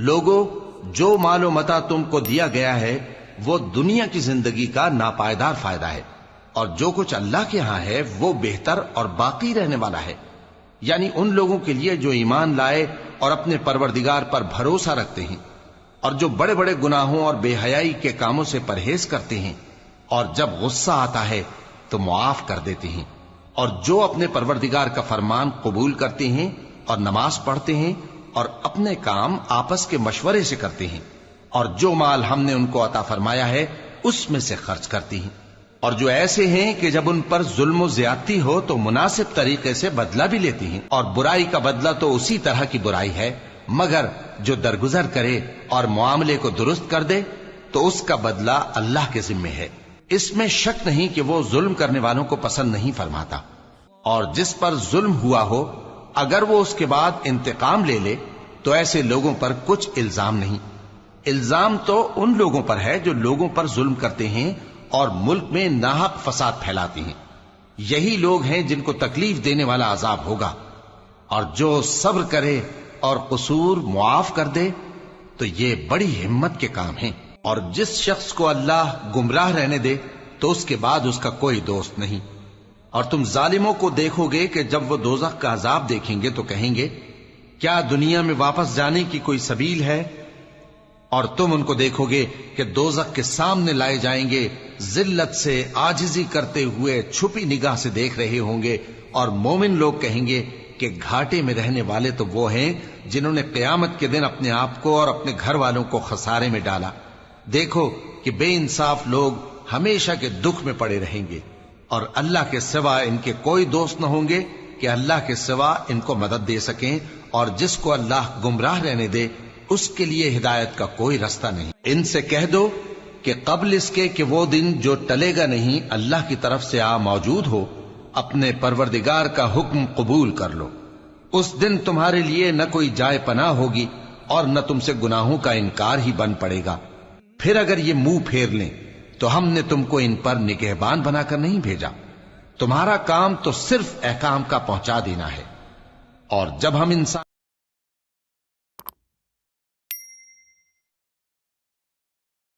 لوگوں، جو مال و متاع تم کو دیا گیا ہے وہ دنیا کی زندگی کا ناپائیدار فائدہ ہے، اور جو کچھ اللہ کے ہاں ہے وہ بہتر اور باقی رہنے والا ہے، یعنی ان لوگوں کے لیے جو ایمان لائے اور اپنے پروردگار پر بھروسہ رکھتے ہیں، اور جو بڑے بڑے گناہوں اور بے حیائی کے کاموں سے پرہیز کرتے ہیں، اور جب غصہ آتا ہے تو معاف کر دیتے ہیں، اور جو اپنے پروردگار کا فرمان قبول کرتے ہیں اور نماز پڑھتے ہیں اور اپنے کام آپس کے مشورے سے کرتے ہیں، اور جو مال ہم نے ان کو عطا فرمایا ہے اس میں سے خرچ کرتی ہیں، اور جو ایسے ہیں کہ جب ان پر ظلم و زیادتی ہو تو مناسب طریقے سے بدلہ بھی لیتی ہیں، اور برائی کا بدلہ تو اسی طرح کی برائی ہے، مگر جو درگزر کرے اور معاملے کو درست کر دے تو اس کا بدلہ اللہ کے ذمے ہے۔ اس میں شک نہیں کہ وہ ظلم کرنے والوں کو پسند نہیں فرماتا، اور جس پر ظلم ہوا ہو اگر وہ اس کے بعد انتقام لے لے تو ایسے لوگوں پر کچھ الزام نہیں۔ الزام تو ان لوگوں پر ہے جو لوگوں پر ظلم کرتے ہیں اور ملک میں ناحق فساد پھیلاتے ہیں، یہی لوگ ہیں جن کو تکلیف دینے والا عذاب ہوگا، اور جو صبر کرے اور قصور معاف کر دے تو یہ بڑی ہمت کے کام ہیں۔ اور جس شخص کو اللہ گمراہ رہنے دے تو اس کے بعد اس کا کوئی دوست نہیں، اور تم ظالموں کو دیکھو گے کہ جب وہ دوزخ کا عذاب دیکھیں گے تو کہیں گے کیا دنیا میں واپس جانے کی کوئی سبیل ہے؟ اور تم ان کو دیکھو گے کہ دوزخ کے سامنے لائے جائیں گے، ذلت سے عاجزی کرتے ہوئے چھپی نگاہ سے دیکھ رہے ہوں گے، اور مومن لوگ کہیں گے کہ گھاٹے میں رہنے والے تو وہ ہیں جنہوں نے قیامت کے دن اپنے آپ کو اور اپنے گھر والوں کو خسارے میں ڈالا۔ دیکھو کہ بے انصاف لوگ ہمیشہ کے دکھ میں پڑے رہیں گے، اور اللہ کے سوا ان کے کوئی دوست نہ ہوں گے کہ اللہ کے سوا ان کو مدد دے سکیں، اور جس کو اللہ گمراہ رہنے دے اس کے لیے ہدایت کا کوئی رستہ نہیں۔ ان سے کہہ دو کہ قبل اس کے کہ وہ دن جو ٹلے گا نہیں اللہ کی طرف سے آ موجود ہو، اپنے پروردگار کا حکم قبول کر لو۔ اس دن تمہارے لیے نہ کوئی جائے پناہ ہوگی اور نہ تم سے گناہوں کا انکار ہی بن پڑے گا۔ پھر اگر یہ منہ پھیر لیں تو ہم نے تم کو ان پر نگہبان بنا کر نہیں بھیجا، تمہارا کام تو صرف احکام کا پہنچا دینا ہے، اور جب ہم انسان